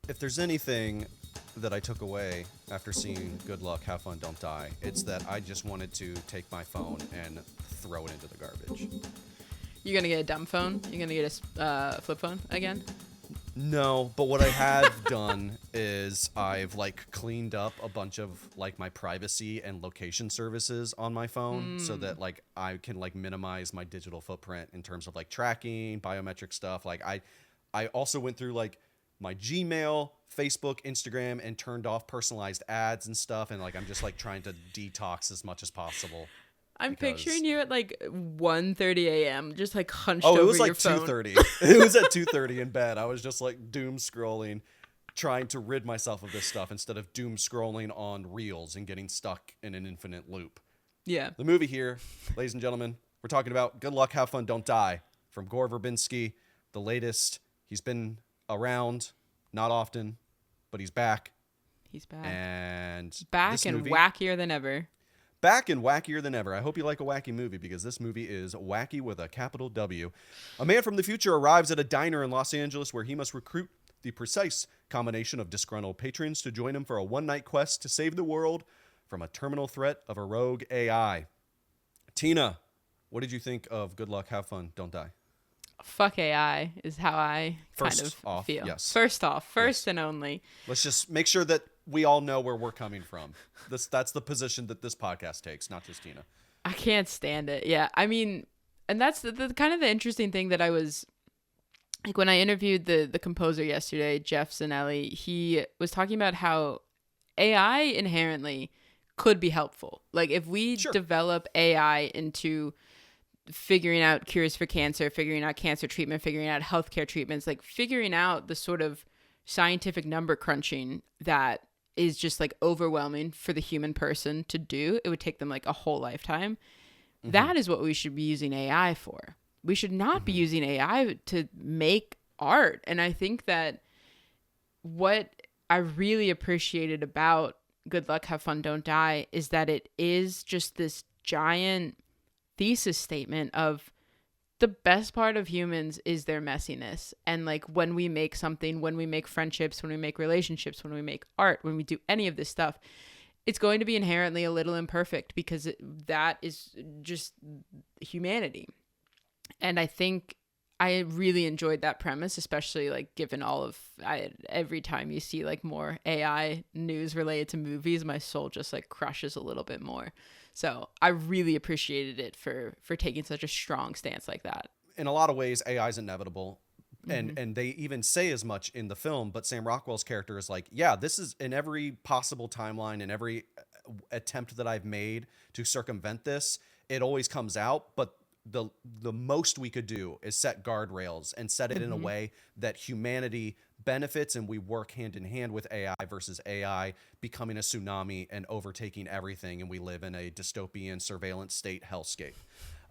if there's anything that I took away after seeing Good Luck, Have Fun, Don't Die, it's that I just wanted to take my phone and throw it into the garbage. You're gonna get a dumb phone? You're gonna get a flip phone again? No, but what I have done is I've like cleaned up a bunch of like my privacy and location services on my phone so that like I can like minimize my digital footprint in terms of like tracking, biometric stuff. Like I also went through like my Gmail, Facebook, Instagram, and turned off personalized ads and stuff. And like I'm just like trying to detox as much as possible. I'm Because- picturing you at like 1:30 a.m. just like hunched Oh, over it was your like phone. 2:30. It was at 2:30 in bed. I was just like doom scrolling, trying to rid myself of this stuff instead of doom scrolling on reels and getting stuck in an infinite loop. Yeah. The movie here, ladies and gentlemen, we're talking about Good Luck, Have Fun, Don't Die from Gore Verbinski, the latest. He's been around, not often, but he's back. He's back. And Back this and movie, wackier than ever. back and wackier than ever. I hope you like a wacky movie because this movie is wacky with a capital W. A man from the future arrives at a diner in Los Angeles where he must recruit the precise combination of disgruntled patrons to join him for a one-night quest to save the world from a terminal threat of a rogue AI. Tina, what did you think of Good Luck, Have Fun, Don't Die? Fuck AI is how I First kind of off, feel. yes. First and only. Let's just make sure that we all know where we're coming from. That's the position that this podcast takes, not just Tina. I can't stand it. Yeah. I mean, and that's the kind of the interesting thing that I was like when I interviewed the composer yesterday, Jeff Zanelli, he was talking about how AI inherently could be helpful. Like if we Sure. develop AI into figuring out cures for cancer, figuring out cancer treatment, figuring out healthcare treatments, like figuring out the sort of scientific number crunching that is just like overwhelming for the human person to do. It would take them like a whole lifetime. Mm-hmm. That is what we should be using AI for. We should not be using AI to make art. And I think that what I really appreciated about Good Luck, Have Fun, Don't Die is that it is just this giant thesis statement of the best part of humans is their messiness. And like when we make something, when we make friendships, when we make relationships, when we make art, when we do any of this stuff, it's going to be inherently a little imperfect because that is just humanity. And I think I really enjoyed that premise, especially like given all of every time you see like more AI news related to movies, my soul just like crushes a little bit more. So I really appreciated it for taking such a strong stance like that. In a lot of ways, AI is inevitable. And they even say as much in the film, but Sam Rockwell's character is like, yeah, this is in every possible timeline and every attempt that I've made to circumvent this, it always comes out. But the most we could do is set guardrails and set it in a way that humanity benefits and we work hand in hand with AI versus AI becoming a tsunami and overtaking everything. And we live in a dystopian surveillance state hellscape.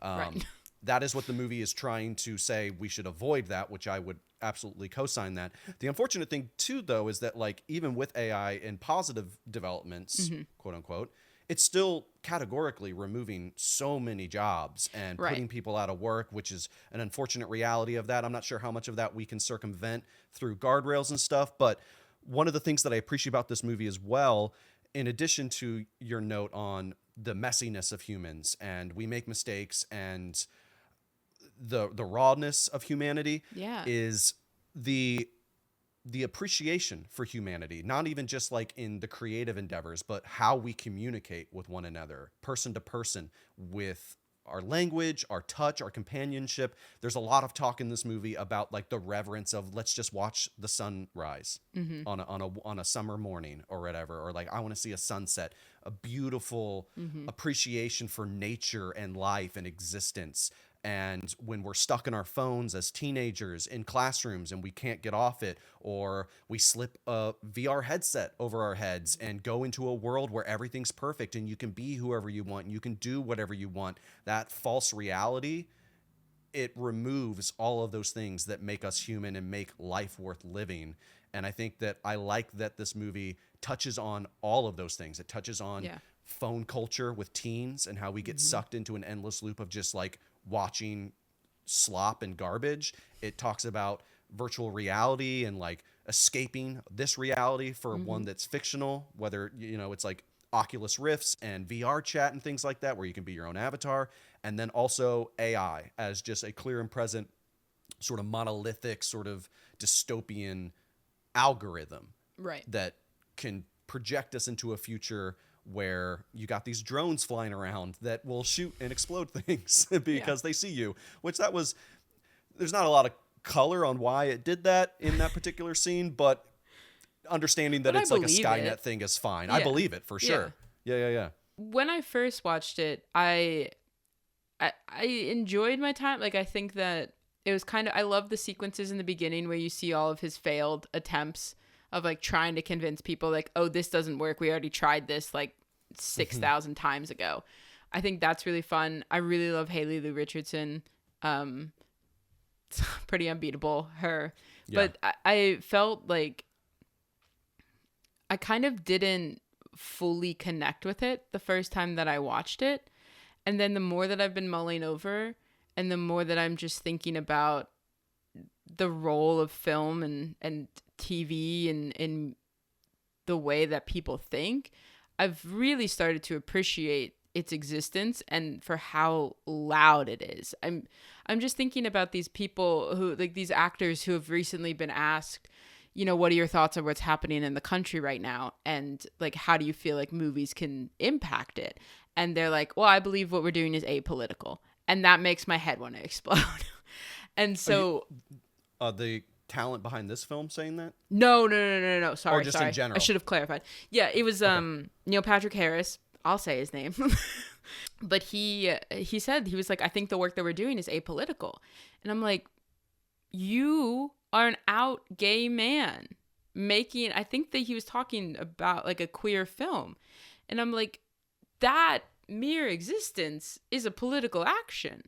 Right. That is what the movie is trying to say. We should avoid that, which I would absolutely co-sign that. The unfortunate thing too, though, is that like even with AI and positive developments, quote unquote, it's still categorically removing so many jobs and Right. putting people out of work, which is an unfortunate reality of that. I'm not sure how much of that we can circumvent through guardrails and stuff. But one of the things that I appreciate about this movie as well, in addition to your note on the messiness of humans and we make mistakes and the rawness of humanity, Yeah. is the appreciation for humanity, not even just like in the creative endeavors, but how we communicate with one another, person to person, with our language, our touch, our companionship. There's a lot of talk in this movie about like the reverence of let's just watch the sun rise on a summer morning or whatever, or like I want to see a sunset, a beautiful appreciation for nature and life and existence. And when we're stuck in our phones as teenagers in classrooms and we can't get off it, or we slip a VR headset over our heads and go into a world where everything's perfect and you can be whoever you want and you can do whatever you want, that false reality, it removes all of those things that make us human and make life worth living. And I think that I like that this movie touches on all of those things. It touches on phone culture with teens and how we get sucked into an endless loop of just like watching slop and garbage. It talks about virtual reality and like escaping this reality for one that's fictional, whether, it's like Oculus Rifts and VR chat and things like that, where you can be your own avatar. And then also AI as just a clear and present sort of monolithic, sort of dystopian algorithm Right. that can project us into a future where you got these drones flying around that will shoot and explode things because they see you, there's not a lot of color on why it did that in that particular scene, but understanding that it's like a Skynet thing is fine. I believe it for sure. Yeah. When I first watched it, I enjoyed my time. Like, I think that it was I love the sequences in the beginning where you see all of his failed attempts of like trying to convince people like, oh, this doesn't work. We already tried this like 6,000 times ago. I think that's really fun. I really love Haley Lou Richardson. It's pretty unbeatable, her. Yeah. But I felt like I kind of didn't fully connect with it the first time that I watched it. And then the more that I've been mulling over and the more that I'm just thinking about the role of film and TV and the way that people think, I've really started to appreciate its existence and for how loud it is. I'm just thinking about these people who, like these actors who have recently been asked, what are your thoughts on what's happening in the country right now? And like, how do you feel like movies can impact it? And they're like, well, I believe what we're doing is apolitical. And that makes my head want to explode. And so the talent behind this film saying that? No. Sorry. Or just in general? I should have clarified. Yeah, it was Neil Patrick Harris. I'll say his name. But he said, he was like, I think the work that we're doing is apolitical. And I'm like, you are an out gay man making, I think that he was talking about like a queer film. And I'm like, that mere existence is a political action.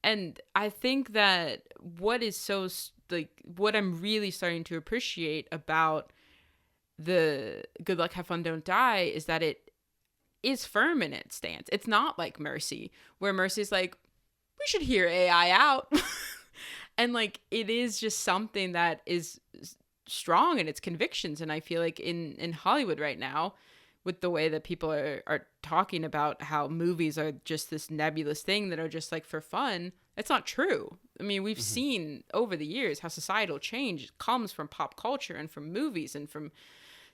And I think that what is so, like, what I'm really starting to appreciate about the Good Luck, Have Fun, Don't Die is that it is firm in its stance. It's not like Mercy, where Mercy's like, we should hear AI out. And like, it is just something that is strong in its convictions. And I feel like in Hollywood right now, with the way that people are talking about how movies are just this nebulous thing that are just like for fun, it's not true. I mean, we've seen over the years how societal change comes from pop culture and from movies and from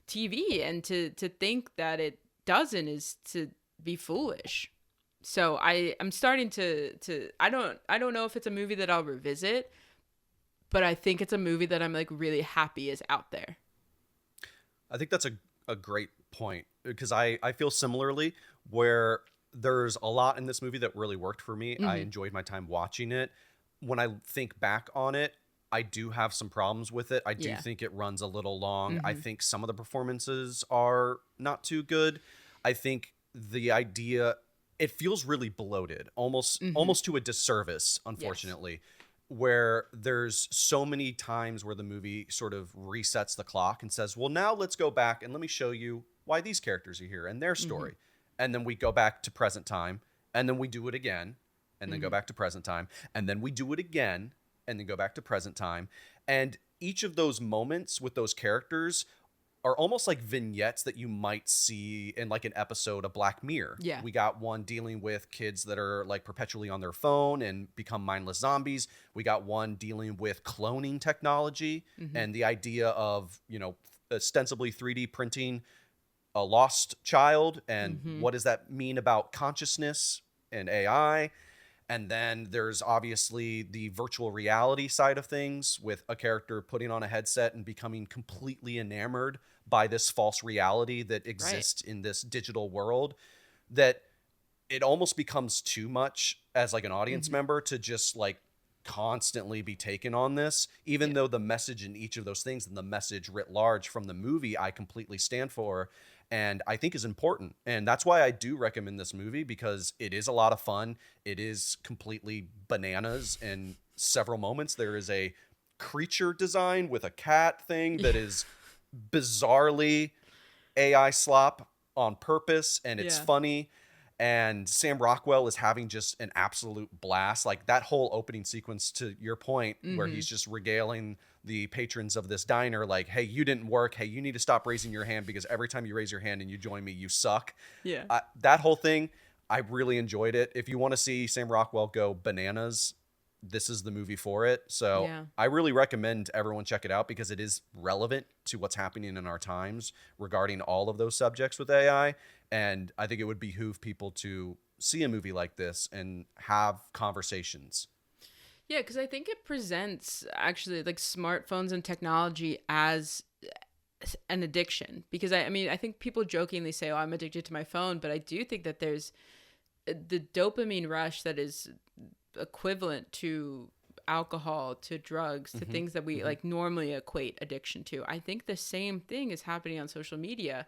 TV, and to think that it doesn't is to be foolish. So I'm starting to I don't know if it's a movie that I'll revisit, but I think it's a movie that I'm like really happy is out there. I think that's a great point, because I feel similarly, where there's a lot in this movie that really worked for me. I enjoyed my time watching it. When I think back on it, I do have some problems with it. I do think it runs a little long. I think some of the performances are not too good. I think the idea, it feels really bloated, almost to a disservice, unfortunately, where there's so many times where the movie sort of resets the clock and says, well, now let's go back and let me show you why these characters are here and their story. And then we go back to present time, and then we do it again, and then go back to present time, and then we do it again, and then go back to present time. And each of those moments with those characters are almost like vignettes that you might see in like an episode of Black Mirror. Yeah. We got one dealing with kids that are like perpetually on their phone and become mindless zombies. We got one dealing with cloning technology and the idea of, ostensibly 3D printing a lost child. And what does that mean about consciousness and AI? And then there's obviously the virtual reality side of things, with a character putting on a headset and becoming completely enamored by this false reality that exists in this digital world, that it almost becomes too much as like an audience member to just like constantly be taken on this, even though the message in each of those things and the message writ large from the movie I completely stand for and I think is important. And that's why I do recommend this movie, because it is a lot of fun. It is completely bananas in several moments. There is a creature design with a cat thing that is bizarrely AI slop on purpose, and it's funny. And Sam Rockwell is having just an absolute blast. Like that whole opening sequence, to your point, where he's just regaling the patrons of this diner, like, hey, you didn't work. Hey, you need to stop raising your hand because every time you raise your hand and you join me, you suck. Yeah. That whole thing, I really enjoyed it. If you want to see Sam Rockwell go bananas, this is the movie for it. So Yeah. I really recommend everyone check it out because it is relevant to what's happening in our times regarding all of those subjects with AI. And I think it would behoove people to see a movie like this and have conversations. Yeah, because I think it presents actually like smartphones and technology as an addiction. Because I mean, I think people jokingly say, "Oh, I'm addicted to my phone," but I do think that there's the dopamine rush that is equivalent to alcohol, to drugs, to things that we like normally equate addiction to. I think the same thing is happening on social media,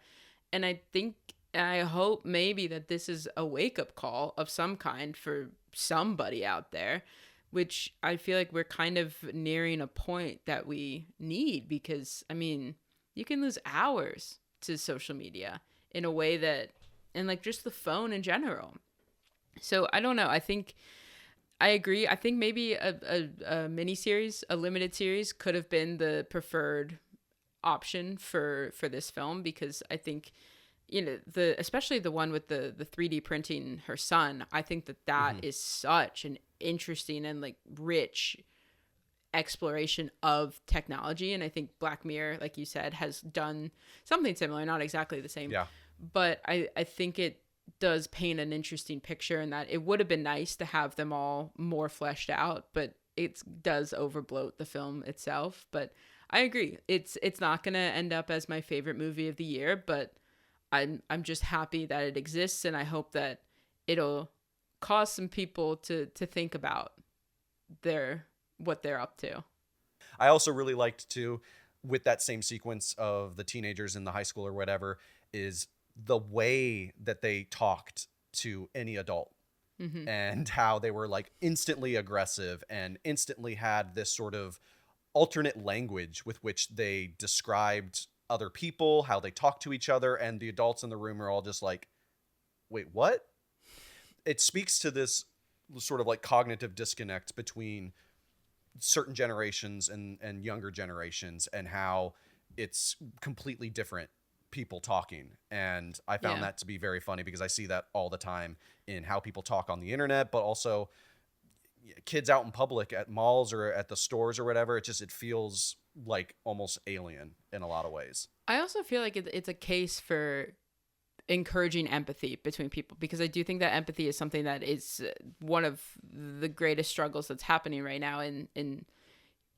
and I hope maybe that this is a wake-up call of some kind for somebody out there, which I feel like we're kind of nearing a point that we need, because I mean, you can lose hours to social media in a way that, and like just the phone in general. So I don't know. I agree. I think maybe a mini series, a limited series, could have been the preferred option for this film, because I think, especially the one with the 3D printing her son, I think that is such an interesting and like rich exploration of technology. And I think Black Mirror, like you said, has done something similar, not exactly the same. Yeah. But I think it does paint an interesting picture, in that it would have been nice to have them all more fleshed out, but it does overbloat the film itself. But I agree, it's not gonna end up as my favorite movie of the year, but I'm just happy that it exists, and I hope that it'll cause some people to think about what they're up to. I also really liked too, with that same sequence of the teenagers in the high school or whatever, is the way that they talked to any adult and how they were like instantly aggressive and instantly had this sort of alternate language with which they described other people, how they talk to each other. And the adults in the room are all just like, wait, what? It speaks to this sort of like cognitive disconnect between certain generations and younger generations, and how it's completely different people talking. And I found that to be very funny, because I see that all the time in how people talk on the internet, but also kids out in public at malls or at the stores or whatever. It feels like almost alien in a lot of ways. I also feel like it's a case for encouraging empathy between people, because I do think that empathy is something that is one of the greatest struggles that's happening right now in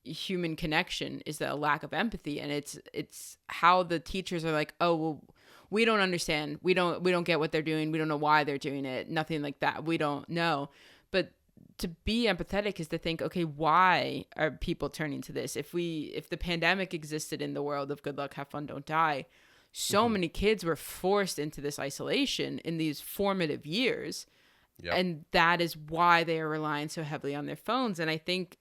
human connection, is the lack of empathy. And it's how the teachers are like, oh, well, we don't understand, we don't get what they're doing, we don't know why they're doing it, nothing like that, we don't know. But to be empathetic is to think, okay, why are people turning to this? If the pandemic existed in the world of Good Luck, Have Fun, Don't Die, so many kids were forced into this isolation in these formative years. Yep. And that is why they are relying so heavily on their phones. And I think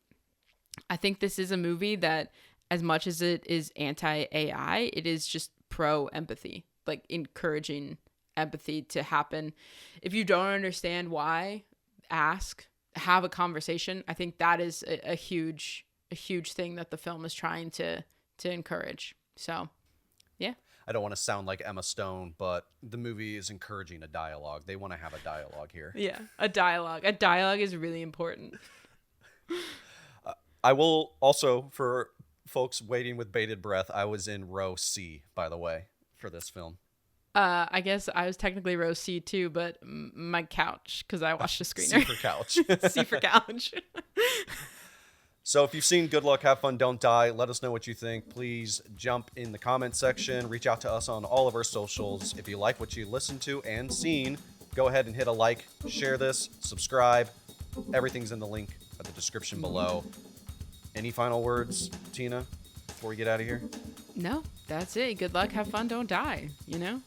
this is a movie that, as much as it is anti-AI, it is just pro-empathy, like encouraging empathy to happen. If you don't understand why, ask, have a conversation. I think that is a huge thing that the film is trying to encourage. So, yeah. I don't want to sound like Emma Stone, but the movie is encouraging a dialogue. They want to have a dialogue here. Yeah, a dialogue. A dialogue is really important. I will also, for folks waiting with bated breath, I was in row C, by the way, for this film. I guess I was technically row C too, but my couch, because I watched the screener. C for couch. C for couch. So if you've seen Good Luck, Have Fun, Don't Die, let us know what you think. Please jump in the comment section. Reach out to us on all of our socials. If you like what you listened to and seen, go ahead and hit a like, share this, subscribe. Everything's in the link at the description below. Any final words, Tina, before we get out of here? No, that's it. Good luck, have fun, don't die, you know?